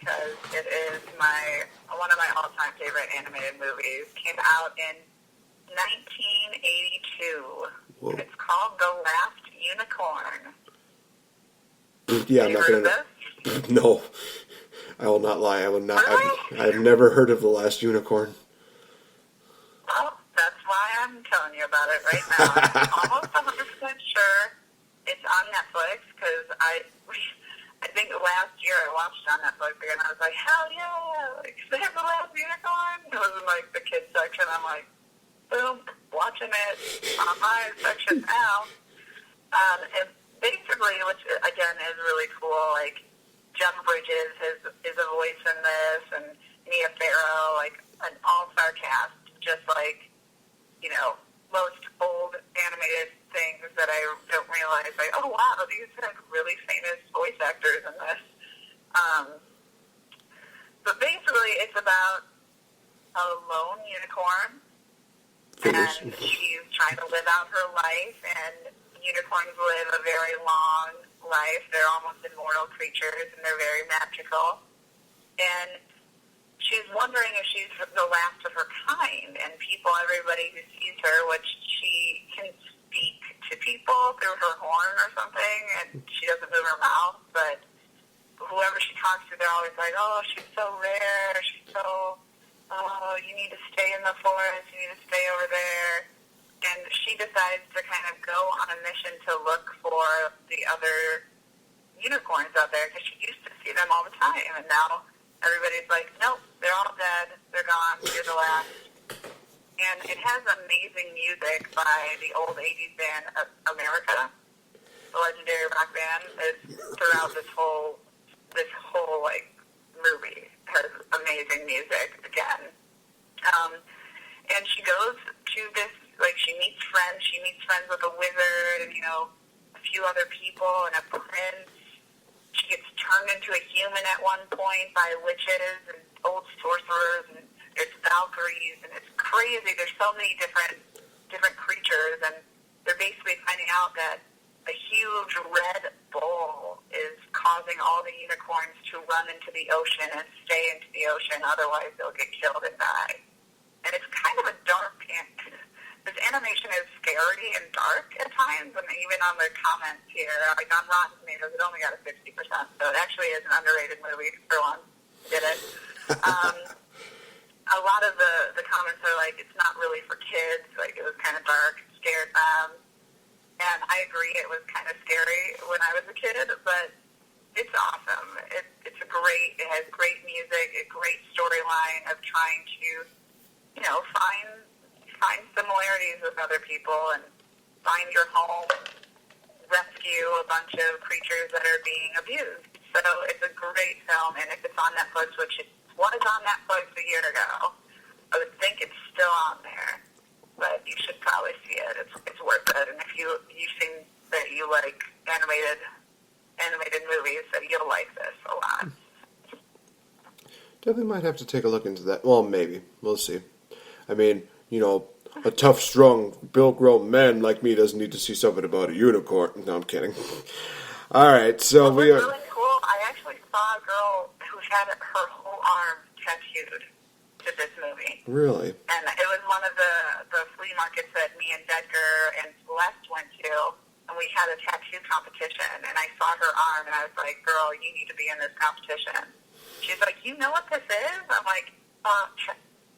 because it is one of my all-time favorite animated movies. Came out in 1982. Whoa. It's called The Last Unicorn. Yeah, Have you heard of this? No, I will not lie. I will not. Really? I've never heard of The Last Unicorn. Well, that's why I'm telling you about it right now. I'm almost 100% sure it's on Netflix, because I think last year I watched it on Netflix again. I was like, hell yeah! Like, they have The Last Unicorn. It was in like the kids section. I'm like, boom, watching it on my section now. And basically, which again is really cool, like Jeff Bridges is a voice in this, and Mia Farrow, like an all-star cast, just like, you know, most old animated things that I don't realize, like, oh wow, these are really famous voice actors in this. But basically, it's about a lone unicorn, and she's trying to live out her life, and unicorns live a very long life. They're almost immortal creatures, and they're very magical. And she's wondering if she's the last of her kind, and everybody who sees her, which she can speak to people through her horn or something, and she doesn't move her mouth, but whoever she talks to, they're always like, oh, she's so rare, she's so, oh, you need to stay in the forest, you need to stay over there. And she decides to kind of go on a mission to look for the other unicorns out there, because she used to see them all the time, and now everybody's like, nope, they're all dead, they're gone, you're the last. And it has amazing music by the old 80s band America. The legendary rock band is throughout this whole like movie has amazing music again. And she goes to this, like, she meets friends with a wizard and, you know, a few other people and a prince. She gets turned into a human at one point by witches and old sorcerers, and there's Valkyries, and it's crazy. There's so many different creatures, and they're basically finding out that a huge red bull is causing all the unicorns to run into the ocean and stay into the ocean, otherwise they'll get killed and die. And it's kind of a dark, this animation is scary and dark at times, and even on the comments here, like on Rotten Tomatoes, it only got a 60%, so it actually is an underrated movie for one. Did it. A lot of the comments are like, it's not really for kids, like it was kind of dark, scared them. And I agree, it was kind of scary when I was a kid, but it's awesome. It has great music, a great storyline of trying to, you know, find similarities with other people and find your home, rescue a bunch of creatures that are being abused. So it's a great film, and if it's on Netflix, which it was on Netflix a year ago, I would think it's still on there. But you should probably see it. It's worth it. And if you think that you like animated movies, then you'll like this a lot. Definitely might have to take a look into that. Well, maybe. We'll see. I mean, you know, a tough, strong, built-grown man like me doesn't need to see something about a unicorn. No, I'm kidding. All right, so we are... Really cool. I actually saw a girl who had her whole arm tattooed to this movie. Really? And it was one of the flea markets that me and Edgar and Celeste went to, and we had a tattoo competition, and I saw her arm, and I was like, girl, you need to be in this competition. She's like, you know what this is? I'm like,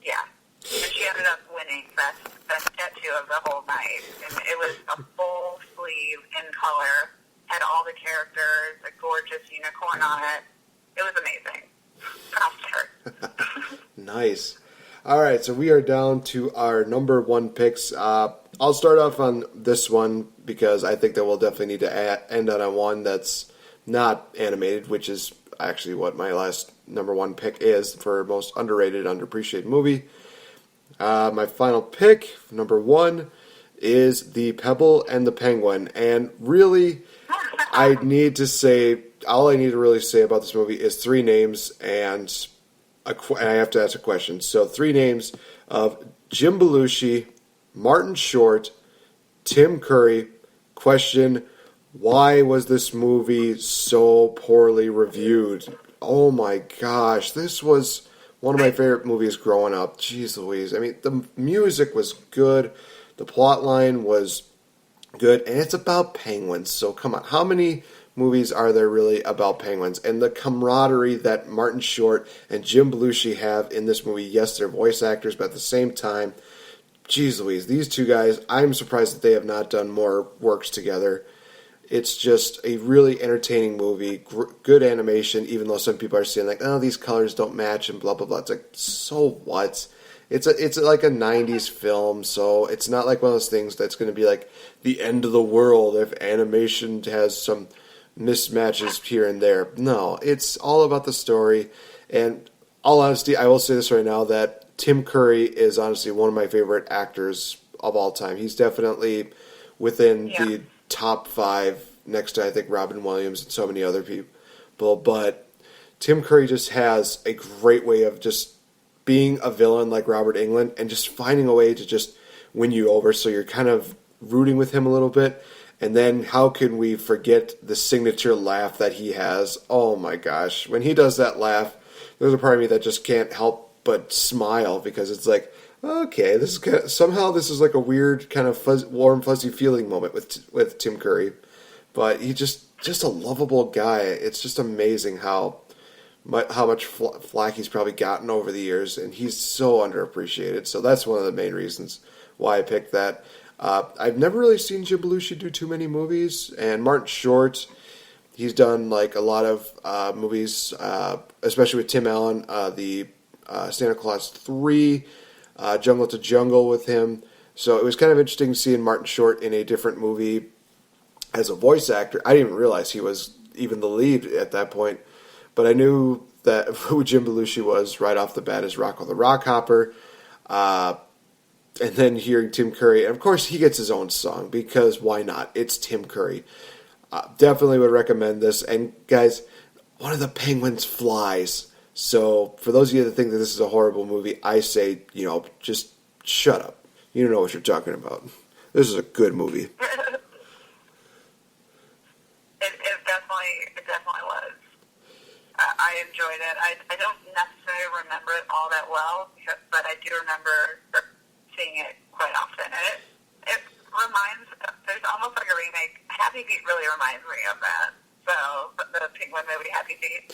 yeah. And she ended up winning best tattoo of the whole night. And it was a full sleeve in color, had all the characters, a gorgeous unicorn on it. It was amazing. Props to her. Nice. All right, so we are down to our number one picks. I'll start off on this one because I think that we'll definitely need to end on one that's not animated, which is actually what my last number one pick is for most underrated, underappreciated movie. My final pick, number one, is The Pebble and the Penguin. And really, I need to say, all I need to really say about this movie is three names, and I have to ask a question. So 3 names of Jim Belushi, Martin Short, Tim Curry. Question, why was this movie so poorly reviewed? Oh my gosh, this was one of my favorite movies growing up. Jeez Louise. I mean, the music was good, the plot line was good, and it's about penguins. So come on, how many movies are there really about penguins? And the camaraderie that Martin Short and Jim Belushi have in this movie. Yes, they're voice actors, but at the same time, jeez Louise, these two guys, I'm surprised that they have not done more works together. It's just a really entertaining movie, good animation, even though some people are saying like, oh, these colors don't match and blah, blah, blah. It's like, so what? It's like a 90s film, so it's not like one of those things that's going to be like the end of the world if animation has some mismatches here and there. No, it's all about the story. And all honesty, I will say this right now, that Tim Curry is honestly one of my favorite actors of all time. He's definitely within the top 5 next to, I think, Robin Williams and so many other people. But Tim Curry just has a great way of just being a villain like Robert Englund and just finding a way to just win you over, so you're kind of rooting with him a little bit. And then how can we forget the signature laugh that he has? Oh my gosh. When he does that laugh, there's a part of me that just can't help but smile, because it's like, okay, this is kind of, somehow this is like a weird kind of warm, fuzzy feeling moment with Tim Curry. But he just a lovable guy. It's just amazing how much flack he's probably gotten over the years, and he's so underappreciated. So that's one of the main reasons why I picked that. I've never really seen Jim Belushi do too many movies, and Martin Short, he's done like a lot of movies, especially with Tim Allen, the Santa Claus 3, Jungle to Jungle with him. So it was kind of interesting seeing Martin Short in a different movie as a voice actor. I didn't even realize he was even the lead at that point, but I knew that who Jim Belushi was right off the bat as Rocco the Rockhopper. And then hearing Tim Curry, and of course he gets his own song, because why not? It's Tim Curry. Definitely would recommend this. And guys, one of the penguins flies. So for those of you that think that this is a horrible movie, I say, just shut up. You don't know what you're talking about. This is a good movie. It definitely was. I enjoyed it. I don't necessarily remember it all that well, but I do remember seeing it quite often. And it reminds, there's almost like a remake. Happy Feet really reminds me of that. So, the Penguin movie, Happy Feet.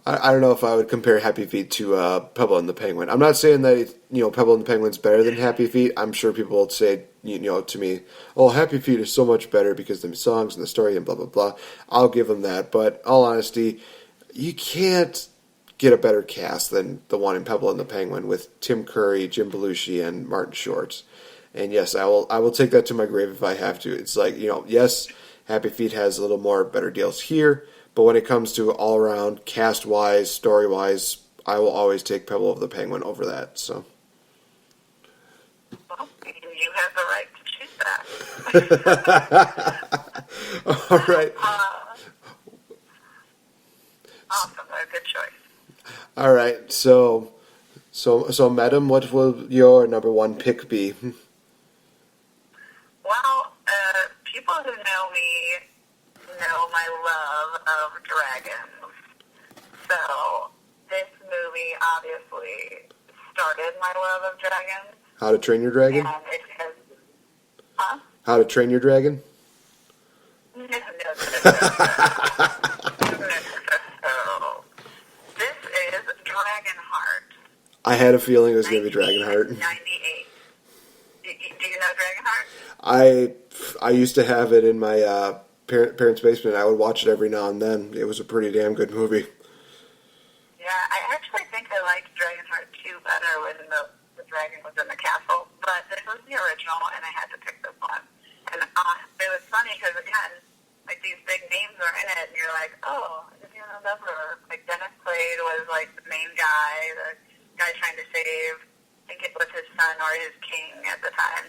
I don't know if I would compare Happy Feet to Pebble and the Penguin. I'm not saying that Pebble and the Penguin's better than Happy Feet. I'm sure people will say to me, "Oh, Happy Feet is so much better because of the songs and the story and blah blah blah." I'll give them that, but all honesty, you can't get a better cast than the one in Pebble and the Penguin with Tim Curry, Jim Belushi, and Martin Short. And yes, I will take that to my grave if I have to. It's like yes, Happy Feet has a little more better deals here. But when it comes to all-around, cast-wise, story-wise, I will always take Pebble of the Penguin over that. So, well, you have the right to choose that. all right. Awesome, a good choice. All right. So, Madam, what will your number one pick be? Well, people who know me know my love of dragons. So this movie obviously started my love of dragons. How to Train Your Dragon? And it has... How to Train Your Dragon? No. This is Dragonheart. I had a feeling it was going to be Dragonheart. 98. Do you know Dragonheart? I used to have it in my parents' basement. I would watch it every now and then. It was a pretty damn good movie. Yeah, I actually think I liked Dragonheart 2 better when the dragon was in the castle, but this was the original, and I had to pick this one. And it was funny because, again, like these big names are in it, and you're like, oh, I didn't even remember. Like Dennis Quaid was like the main guy, the guy trying to save, I think it was his son or his king at the time.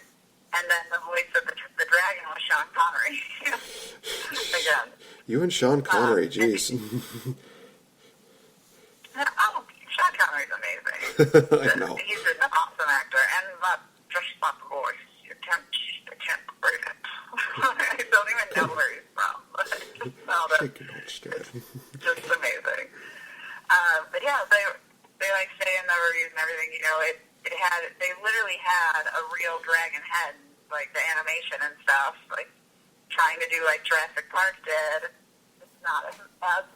And then the voice of the dragon was Sean Connery. Again. You and Sean Connery, jeez. Sean Connery's amazing. I know. He's an awesome actor. And just that voice, you can't read it. I don't even know where he's from. But just amazing. yeah, they like say in the reviews and everything, they literally had a real dragon head, like the animation and stuff, like trying to do like Jurassic Park did. It's not as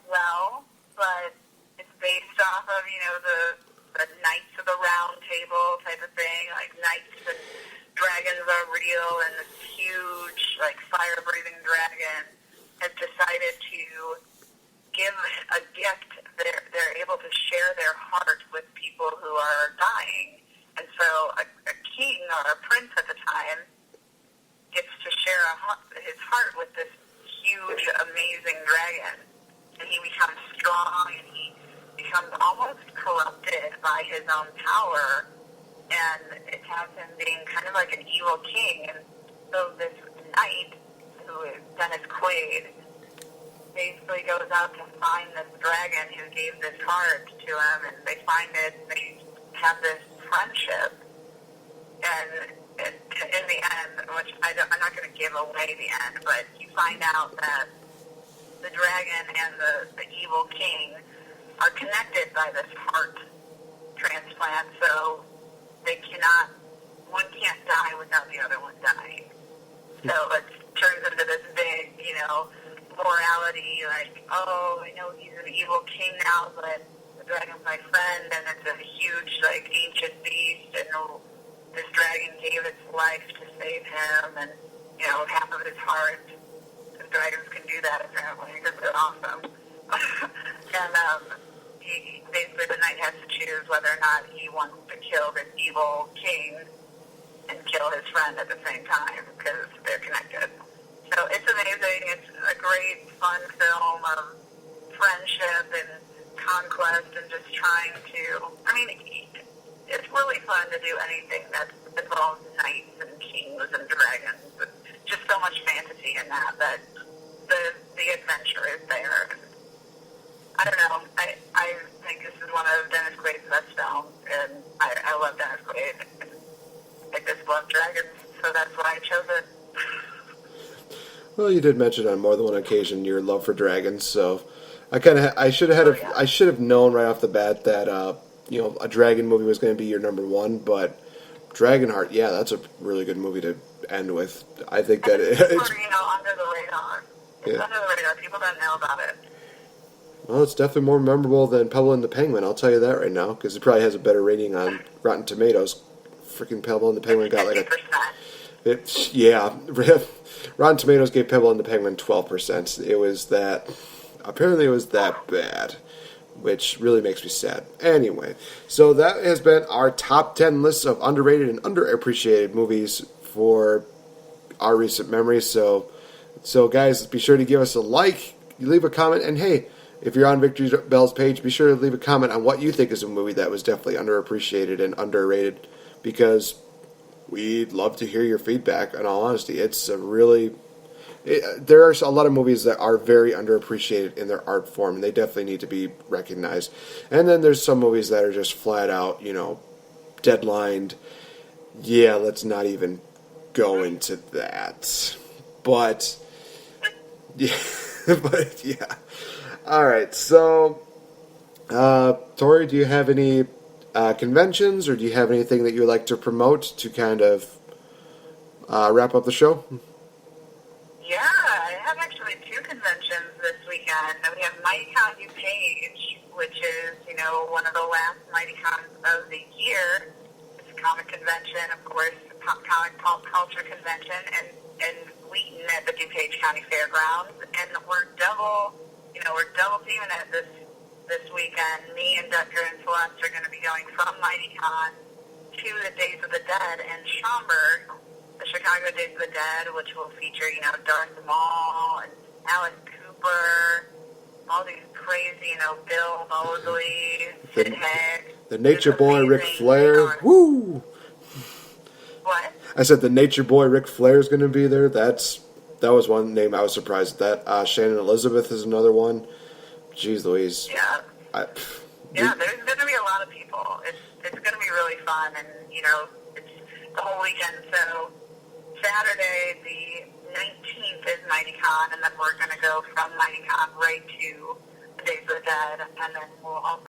well, but it's based off of, the Knights of the Round Table type of thing, like knights and dragons are real, and this huge, like, fire-breathing dragon has decided to give a gift. They're able to share their heart with people who are dying. And so a king or a prince at the time gets to share his heart with this huge, amazing dragon. And he becomes strong, and he becomes almost corrupted by his own power. And it has him being kind of like an evil king. And so this knight, who is Dennis Quaid, basically goes out to find this dragon who gave this heart to him, and they find it, and they have this friendship. And in the end, which I'm not going to give away the end, but you find out that the dragon and the evil king are connected by this heart transplant, so one can't die without the other one dying. So it turns into this big, morality, like, oh, I know he's an evil king now, but the dragon's my friend, and it's a huge, like, ancient beast, and this dragon gave its life to save him, and, half of his heart. Because dragons can do that, apparently, because they're awesome. And, basically the knight has to choose whether or not he wants to kill this evil king and kill his friend at the same time, because they're connected. So it's amazing. It's a great, fun film of friendship and conquest and just trying to... it's really fun to do anything that involves knights and kings and dragons. It's just so much fantasy in that the adventure is there. I don't know. I think this is one of Dennis Quaid's best films, and I love Dennis Quaid. I just love dragons, so that's why I chose it. Well, you did mention on more than one occasion your love for dragons, so I should have known right off the bat that a dragon movie was going to be your number one, but Dragonheart, yeah, that's a really good movie to end with. I think that it's under the radar. It's under the radar. People don't know about it. Well, it's definitely more memorable than Pebble and the Penguin, I'll tell you that right now, because it probably has a better rating on Rotten Tomatoes. Freaking Pebble and the Penguin got like 50%. Yeah. Rotten Tomatoes gave Pebble and the Penguin 12%. Apparently it was that bad, which really makes me sad. Anyway, so that has been our top 10 lists of underrated and underappreciated movies for our recent memories. So guys, be sure to give us a like, leave a comment, and hey, if you're on VicTori Belle's page, be sure to leave a comment on what you think is a movie that was definitely underappreciated and underrated, because we'd love to hear your feedback. In all honesty, there are a lot of movies that are very underappreciated in their art form, and they definitely need to be recognized. And then there's some movies that are just flat out, deadlined. Yeah, let's not even go into that. But yeah, All right, so Tori, do you have any conventions, or do you have anything that you would like to promote to kind of wrap up the show? Yeah, I have actually two conventions this weekend. We have MightyCon UPage, which is, one of the last MightyCons of the year. It's a comic convention, of course, comic pop culture convention, and Wheaton at the DuPage County Fairgrounds. And we're double teaming it this weekend. Me and Dutker and Celeste are going to be going from MightyCon to the Days of the Dead in Schaumburg, the Chicago Days of the Dead, which will feature, Darth Maul and Alice Cooper, all these crazy, Bill Moseley, Sid Haig. The Nature Boy Ric Flair. Woo! What? I said the Nature Boy Ric Flair is going to be there. That was one name I was surprised at. That Shannon Elizabeth is another one. Jeez Louise. Yeah. There's going to be a lot of people. It's going to be really fun, and it's the whole weekend. So Saturday, the 19th is MightyCon, and then we're going to go from MightyCon right to the Days of the Dead, and then we'll also